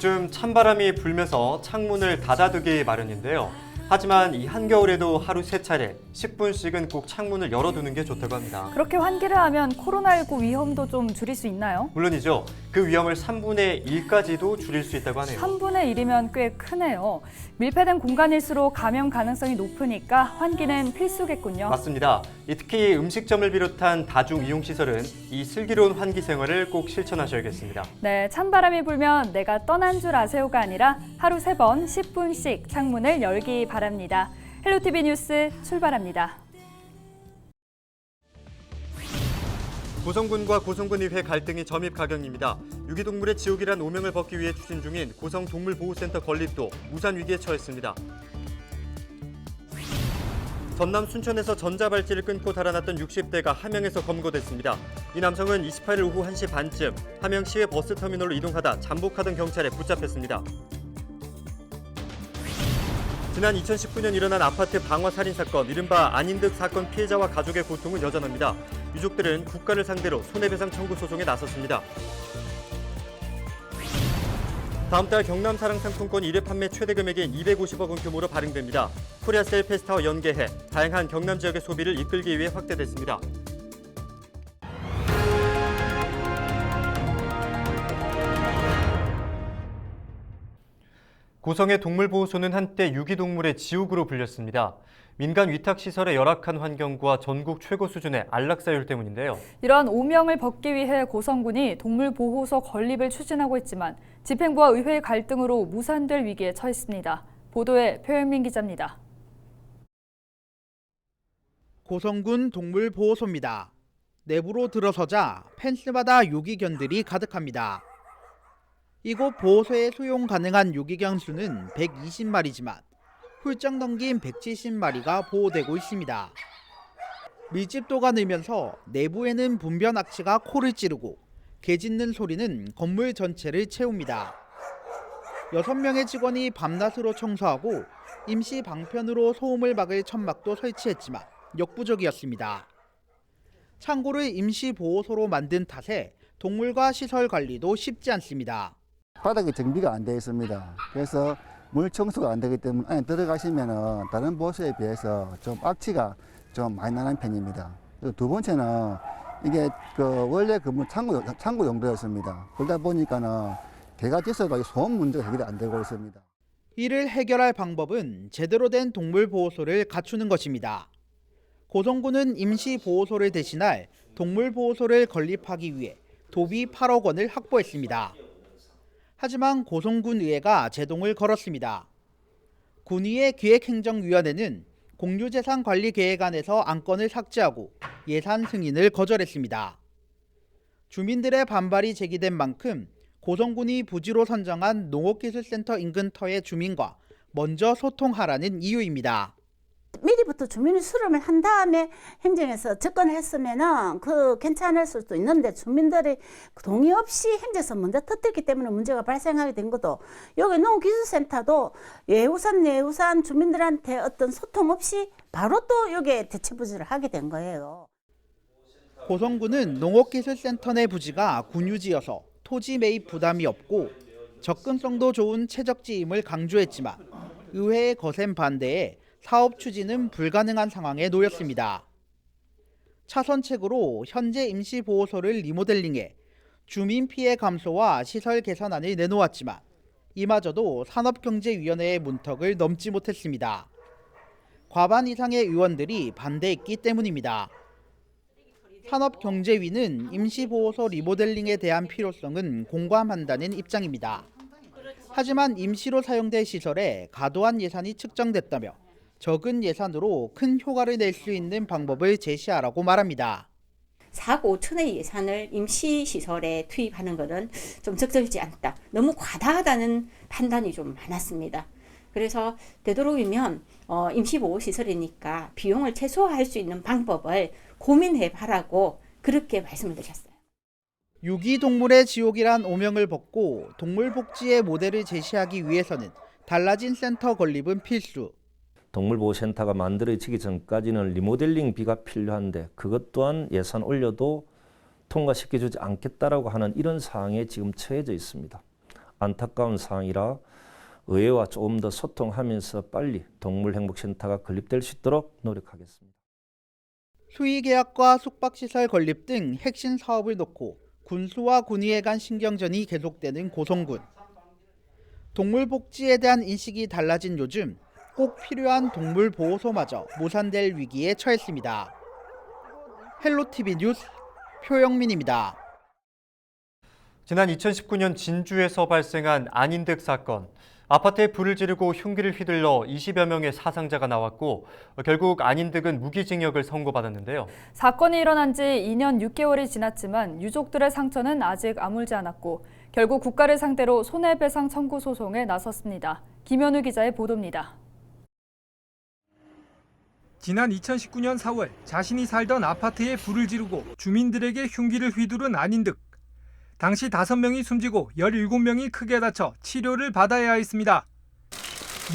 요즘 찬바람이 불면서 창문을 닫아두기 마련인데요. 하지만 이 한겨울에도 하루 3차례 10분씩은 꼭 창문을 열어두는 게 좋다고 합니다. 그렇게 환기를 하면 코로나19 위험도 좀 줄일 수 있나요? 물론이죠. 그 위험을 3분의 1까지도 줄일 수 있다고 하네요. 3분의 1이면 꽤 크네요. 밀폐된 공간일수록 감염 가능성이 높으니까 환기는 필수겠군요. 맞습니다. 특히 음식점을 비롯한 다중 이용시설은 이 슬기로운 환기 생활을 꼭 실천하셔야겠습니다. 네, 찬바람이 불면 내가 떠난 줄 아세요가 아니라 하루 3번 10분씩 창문을 열기 바랍니다. 헬로티비 뉴스 출발합니다. 고성군과 고성군의회 갈등이 점입 가경입니다. 유기동물의 지옥이란 오명을 벗기 위해 추진 중인 고성동물보호센터 건립도 무산 위기에 처했습니다. 전남 순천에서 전자발찌를 끊고 달아났던 60대가 함양에서 검거됐습니다. 이 남성은 28일 오후 1시 반쯤 함양 시외 버스터미널로 이동하다 잠복하던 경찰에 붙잡혔습니다. 지난 2019년 일어난 아파트 방화 살인 사건, 이른바 안인득 사건 피해자와 가족의 고통은 여전합니다. 유족들은 국가를 상대로 손해배상 청구 소송에 나섰습니다. 다음 달 경남 사랑 상품권 1회 판매 최대 금액인 250억 원 규모로 발행됩니다. 코리아셀 페스타와 연계해 다양한 경남 지역의 소비를 이끌기 위해 확대됐습니다. 고성의 동물보호소는 한때 유기동물의 지옥으로 불렸습니다. 민간 위탁시설의 열악한 환경과 전국 최고 수준의 안락사율 때문인데요. 이러한 오명을 벗기 위해 고성군이 동물보호소 건립을 추진하고 있지만 집행부와 의회의 갈등으로 무산될 위기에 처했습니다. 보도에 표현민 기자입니다. 고성군 동물보호소입니다. 내부로 들어서자 펜스마다 유기견들이 가득합니다. 이곳 보호소에 수용 가능한 유기견 수는 120마리지만 훌쩍 넘긴 170마리가 보호되고 있습니다. 밀집도가 늘면서 내부에는 분변 악취가 코를 찌르고 개 짖는 소리는 건물 전체를 채웁니다. 6명의 직원이 밤낮으로 청소하고 임시 방편으로 소음을 막을 천막도 설치했지만 역부족이었습니다. 창고를 임시 보호소로 만든 탓에 동물과 시설 관리도 쉽지 않습니다. 바닥이 정비가 안 되어 있습니다. 그래서 물 청소가 안 되기 때문에 안에 들어가시면 다른 보호소에 비해서 좀 악취가 좀 많이 나는 편입니다. 그리고 두 번째는 이게 원래 건물 창고 용도였습니다. 그러다 보니까는 개가 짖어도 소음 문제가 해결이 안 되고 있습니다. 이를 해결할 방법은 제대로 된 동물보호소를 갖추는 것입니다. 고성군은 임시보호소를 대신할 동물보호소를 건립하기 위해 도비 8억 원을 확보했습니다. 하지만 고성군 의회가 제동을 걸었습니다. 군의회 기획행정위원회는 공유재산관리계획안에서 안건을 삭제하고 예산 승인을 거절했습니다. 주민들의 반발이 제기된 만큼 고성군이 부지로 선정한 농업기술센터 인근 터의 주민과 먼저 소통하라는 이유입니다. 미리부터 주민을 수렴을 한 다음에 행정에서 접근했으면은 괜찮을 수도 있는데 주민들이 동의 없이 행정에서 먼저 터뜨렸기 때문에 문제가 발생하게 된 것도, 여기 농기술센터도 예우산 주민들한테 어떤 소통 없이 바로 또 여기에 대체 부지를 하게 된 거예요. 고성군은 농업기술센터 내 부지가 군유지여서 토지 매입 부담이 없고 접근성도 좋은 최적지임을 강조했지만 의회의 거센 반대에 사업 추진은 불가능한 상황에 놓였습니다. 차선책으로 현재 임시보호소를 리모델링해 주민 피해 감소와 시설 개선안을 내놓았지만 이마저도 산업경제위원회의 문턱을 넘지 못했습니다. 과반 이상의 의원들이 반대했기 때문입니다. 산업경제위는 임시보호소 리모델링에 대한 필요성은 공감한다는 입장입니다. 하지만 임시로 사용될 시설에 과도한 예산이 측정됐다며 적은 예산으로 큰 효과를 낼 수 있는 방법을 제시하라고 말합니다. 4억 5천의 예산을 임시시설에 투입하는 것은 좀 적절치 않다. 너무 과다하다는 판단이 좀 많았습니다. 그래서 되도록이면 임시보호시설이니까 비용을 최소화할 수 있는 방법을 고민해봐라고 그렇게 말씀을 드렸어요. 유기동물의 지옥이란 오명을 벗고 동물복지의 모델을 제시하기 위해서는 달라진 센터 건립은 필수. 동물보호센터가 만들어지기 전까지는 리모델링비가 필요한데 그것 또한 예산 올려도 통과시켜주지 않겠다라고 하는 이런 사항에 지금 처해져 있습니다. 안타까운 상황이라 의회와 조금 더 소통하면서 빨리 동물행복센터가 건립될 수 있도록 노력하겠습니다. 수의계약과 숙박시설 건립 등 핵심 사업을 놓고 군수와 군의회 간 신경전이 계속되는 고성군. 동물 복지에 대한 인식이 달라진 요즘 꼭 필요한 동물 보호소마저 무산될 위기에 처했습니다. 헬로티비 뉴스 표영민입니다. 지난 2019년 진주에서 발생한 안인득 사건. 아파트에 불을 지르고 흉기를 휘둘러 20여 명의 사상자가 나왔고 결국 안인득은 무기징역을 선고받았는데요. 사건이 일어난 지 2년 6개월이 지났지만 유족들의 상처는 아직 아물지 않았고 결국 국가를 상대로 손해배상 청구 소송에 나섰습니다. 김현우 기자의 보도입니다. 지난 2019년 4월 자신이 살던 아파트에 불을 지르고 주민들에게 흉기를 휘두른 안인득. 당시 5명이 숨지고 17명이 크게 다쳐 치료를 받아야 했습니다.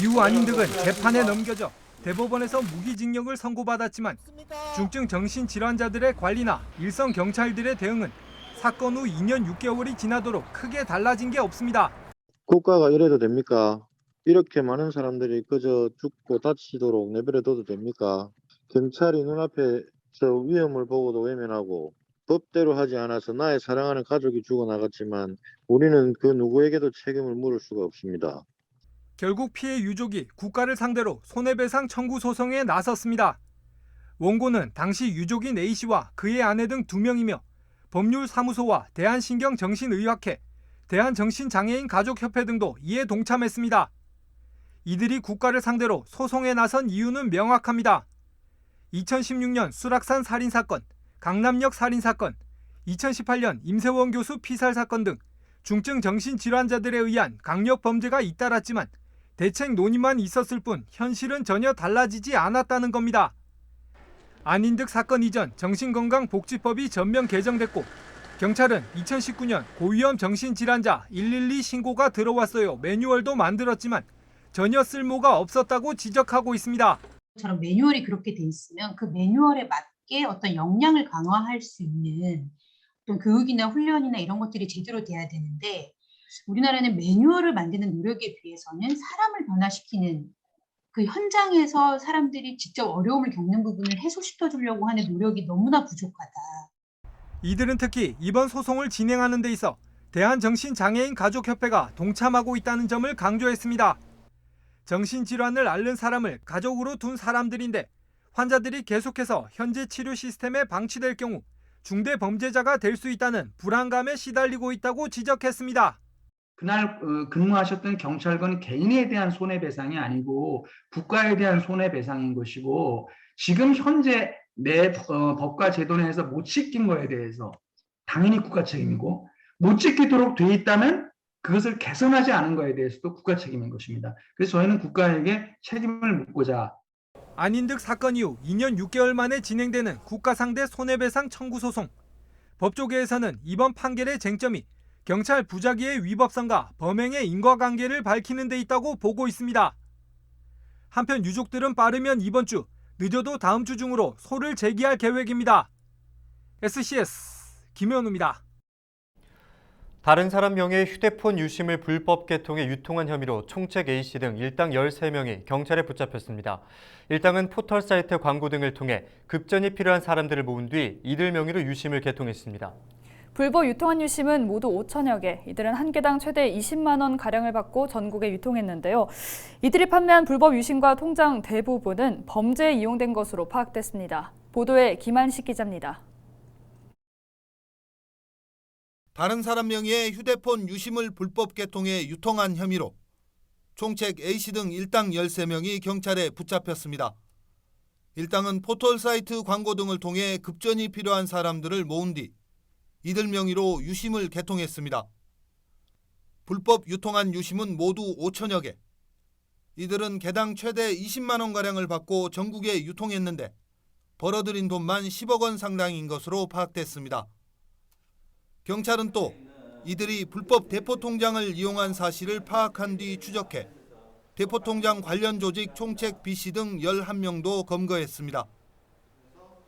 이후 안인득은 재판에 넘겨져 대법원에서 무기징역을 선고받았지만 중증 정신질환자들의 관리나 일선 경찰들의 대응은 사건 후 2년 6개월이 지나도록 크게 달라진 게 없습니다. 국가가 이래도 됩니까? 이렇게 많은 사람들이 그저 죽고 다치도록 내버려둬도 됩니까? 경찰이 눈앞에서 위험을 보고도 외면하고 법대로 하지 않아서 나의 사랑하는 가족이 죽어나갔지만 우리는 그 누구에게도 책임을 물을 수가 없습니다. 결국 피해 유족이 국가를 상대로 손해배상 청구 소송에 나섰습니다. 원고는 당시 유족인 A씨와 그의 아내 등 2명이며 법률사무소와 대한신경정신의학회, 대한정신장애인 가족협회 등도 이에 동참했습니다. 이들이 국가를 상대로 소송에 나선 이유는 명확합니다. 2016년 수락산 살인사건, 강남역 살인사건, 2018년 임세원 교수 피살사건 등 중증 정신질환자들에 의한 강력범죄가 잇따랐지만 대책 논의만 있었을 뿐 현실은 전혀 달라지지 않았다는 겁니다. 안인득 사건 이전 정신건강복지법이 전면 개정됐고 경찰은 2019년 고위험 정신질환자 112 신고가 들어왔어요 매뉴얼도 만들었지만 전혀 쓸모가 없었다고 지적하고 있습니다. 처럼 매뉴얼이 그렇게 돼 있으면 그 매뉴얼에 맞게 어떤 역량을 강화할 수 있는 어떤 교육이나 훈련이나 이런 것들이 제대로 돼야 되는데 우리나라는 매뉴얼을 만드는 노력에 비해서는 사람을 변화시키는 그 현장에서 사람들이 직접 어려움을 겪는 부분을 해소시켜 주려고 하는 노력이 너무나 부족하다. 이들은 특히 이번 소송을 진행하는 데 있어 대한정신장애인 가족협회가 동참하고 있다는 점을 강조했습니다. 정신질환을 앓는 사람을 가족으로 둔 사람들인데 환자들이 계속해서 현재 치료 시스템에 방치될 경우 중대 범죄자가 될 수 있다는 불안감에 시달리고 있다고 지적했습니다. 그날 근무하셨던 경찰관 개인에 대한 손해배상이 아니고 국가에 대한 손해배상인 것이고 지금 현재 내 법과 제도 내에서 못 지킨 거에 대해서 당연히 국가 책임이고 못 지키도록 돼 있다면 그것을 개선하지 않은 거에 대해서도 국가 책임인 것입니다. 그래서 저희는 국가에게 책임을 묻고자 안인득 사건 이후 2년 6개월 만에 진행되는 국가 상대 손해배상 청구 소송. 법조계에서는 이번 판결의 쟁점이 경찰 부작위의 위법성과 범행의 인과관계를 밝히는 데 있다고 보고 있습니다. 한편 유족들은 빠르면 이번 주, 늦어도 다음 주 중으로 소를 제기할 계획입니다. SCS 김현우입니다. 다른 사람 명의의 휴대폰 유심을 불법 개통해 유통한 혐의로 총책 A씨 등 일당 13명이 경찰에 붙잡혔습니다. 일당은 포털 사이트 광고 등을 통해 급전이 필요한 사람들을 모은 뒤 이들 명의로 유심을 개통했습니다. 불법 유통한 유심은 모두 5천여 개, 이들은 한 개당 최대 20만 원 가량을 받고 전국에 유통했는데요. 이들이 판매한 불법 유심과 통장 대부분은 범죄에 이용된 것으로 파악됐습니다. 보도에 김한식 기자입니다. 다른 사람 명의의 휴대폰 유심을 불법 개통해 유통한 혐의로 총책 A씨 등 일당 13명이 경찰에 붙잡혔습니다. 일당은 포털 사이트 광고 등을 통해 급전이 필요한 사람들을 모은 뒤 이들 명의로 유심을 개통했습니다. 불법 유통한 유심은 모두 5천여 개. 이들은 개당 최대 20만 원가량을 받고 전국에 유통했는데 벌어들인 돈만 10억 원 상당인 것으로 파악됐습니다. 경찰은 또 이들이 불법 대포통장을 이용한 사실을 파악한 뒤 추적해 대포통장 관련 조직 총책 B씨 등 11명도 검거했습니다.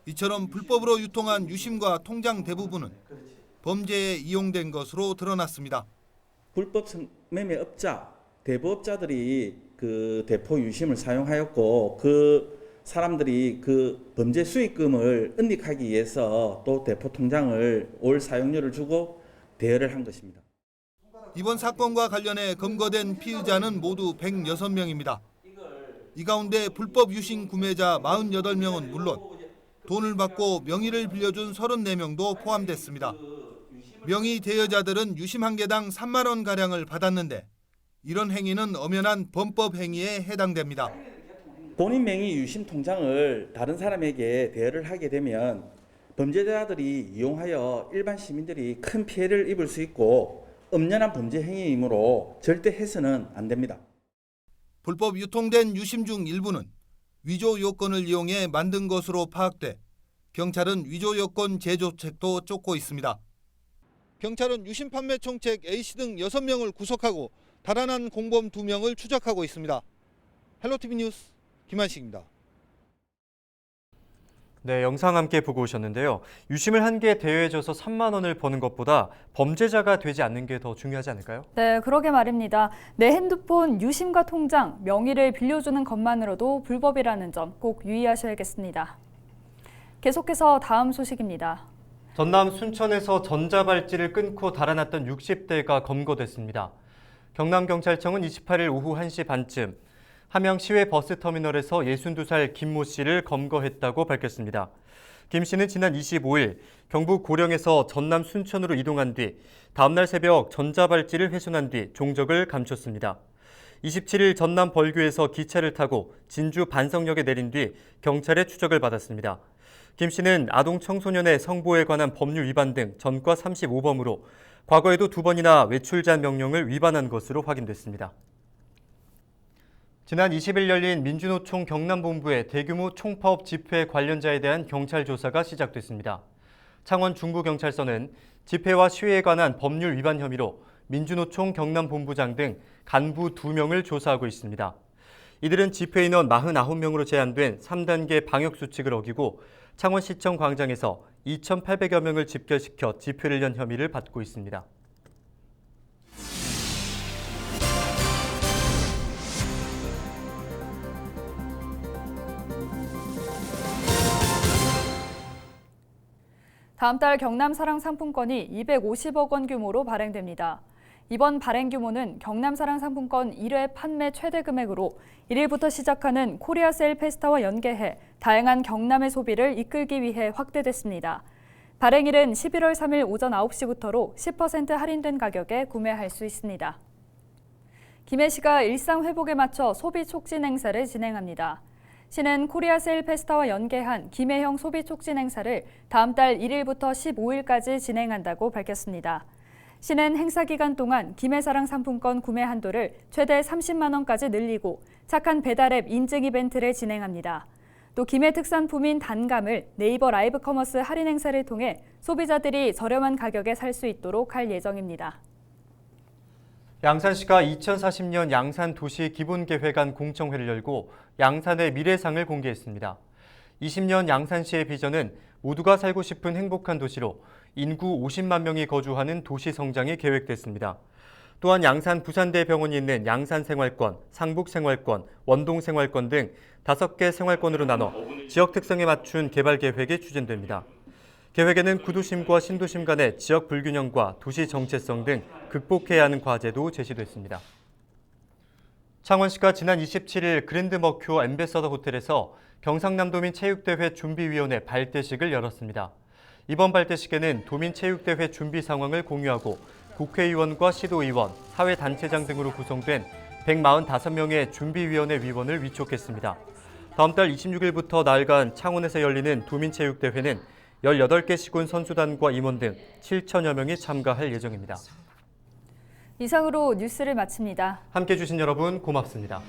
이처럼 불법으로 유통한 유심과 통장 대부분은 범죄에 이용된 것으로 드러났습니다. 불법 매매업자, 대부업자들이 그 대포 유심을 사용하였고 그 사람들이 그 범죄 수익금을 은닉하기 위해서 또 대포 통장을 올 사용료를 주고 대여를 한 것입니다. 이번 사건과 관련해 검거된 피의자는 모두 106명입니다. 이 가운데 불법 유심 구매자 48명은 물론 돈을 받고 명의를 빌려준 34명도 포함됐습니다. 명의 대여자들은 유심 한 개당 3만 원가량을 받았는데 이런 행위는 엄연한 범법 행위에 해당됩니다. 본인 명의 유심 통장을 다른 사람에게 대여를 하게 되면 범죄자들이 이용하여 일반 시민들이 큰 피해를 입을 수 있고 엄연한 범죄 행위이므로 절대 해서는 안 됩니다. 불법 유통된 유심 중 일부는 위조 요건을 이용해 만든 것으로 파악돼 경찰은 위조 요건 제조책도 쫓고 있습니다. 경찰은 유심 판매 총책 A씨 등 6명을 구속하고 달아난 공범 2명을 추적하고 있습니다. 헬로티비 뉴스 김한식입니다. 네, 영상 함께 보고 오셨는데요. 유심을 한 개 대여해줘서 3만 원을 버는 것보다 범죄자가 되지 않는 게 더 중요하지 않을까요? 네, 그러게 말입니다. 내 핸드폰 유심과 통장, 명의를 빌려주는 것만으로도 불법이라는 점 꼭 유의하셔야겠습니다. 계속해서 다음 소식입니다. 전남 순천에서 전자발찌를 끊고 달아났던 60대가 검거됐습니다. 경남경찰청은 28일 오후 1시 반쯤 함양 시외 버스터미널에서 62살 김모 씨를 검거했다고 밝혔습니다. 김 씨는 지난 25일 경북 고령에서 전남 순천으로 이동한 뒤 다음날 새벽 전자발찌를 훼손한 뒤 종적을 감췄습니다. 27일 전남 벌교에서 기차를 타고 진주 반석역에 내린 뒤 경찰의 추적을 받았습니다. 김 씨는 아동 청소년의 성보호에 관한 법률 위반 등 전과 35범으로 과거에도 2번이나 외출 제한 명령을 위반한 것으로 확인됐습니다. 지난 20일 열린 민주노총 경남본부의 대규모 총파업 집회 관련자에 대한 경찰 조사가 시작됐습니다. 창원 중부경찰서는 집회와 시위에 관한 법률 위반 혐의로 민주노총 경남본부장 등 간부 2명을 조사하고 있습니다. 이들은 집회 인원 49명으로 제한된 3단계 방역수칙을 어기고 창원시청 광장에서 2,800여 명을 집결시켜 집회를 연 혐의를 받고 있습니다. 다음 달 경남사랑 상품권이 250억 원 규모로 발행됩니다. 이번 발행 규모는 경남사랑 상품권 1회 판매 최대 금액으로 1일부터 시작하는 코리아세일 페스타와 연계해 다양한 경남의 소비를 이끌기 위해 확대됐습니다. 발행일은 11월 3일 오전 9시부터로 10% 할인된 가격에 구매할 수 있습니다. 김해시가 일상 회복에 맞춰 소비 촉진 행사를 진행합니다. 시는 코리아세일 페스타와 연계한 김해형 소비 촉진 행사를 다음 달 1일부터 15일까지 진행한다고 밝혔습니다. 시는 행사 기간 동안 김해사랑 상품권 구매 한도를 최대 30만 원까지 늘리고 착한 배달앱 인증 이벤트를 진행합니다. 또 김해 특산품인 단감을 네이버 라이브 커머스 할인 행사를 통해 소비자들이 저렴한 가격에 살 수 있도록 할 예정입니다. 양산시가 2040년 양산도시 기본계획안 공청회를 열고 양산의 미래상을 공개했습니다. 20년 양산시의 비전은 모두가 살고 싶은 행복한 도시로 인구 50만 명이 거주하는 도시 성장이 계획됐습니다. 또한 양산 부산대병원이 있는 양산생활권, 상북생활권, 원동생활권 등 5개 생활권으로 나눠 지역 특성에 맞춘 개발 계획이 추진됩니다. 계획에는 구도심과 신도심 간의 지역 불균형과 도시 정체성 등 극복해야 하는 과제도 제시됐습니다. 창원시가 지난 27일 그랜드머큐어 엠베서더 호텔에서 경상남도민 체육대회 준비위원회 발대식을 열었습니다. 이번 발대식에는 도민체육대회 준비 상황을 공유하고 국회의원과 시도의원, 사회단체장 등으로 구성된 145명의 준비위원회 위원을 위촉했습니다. 다음 달 26일부터 나흘간 창원에서 열리는 도민체육대회는 18개 시군 선수단과 임원 등 7천여 명이 참가할 예정입니다. 이상으로 뉴스를 마칩니다. 함께해 주신 여러분 고맙습니다.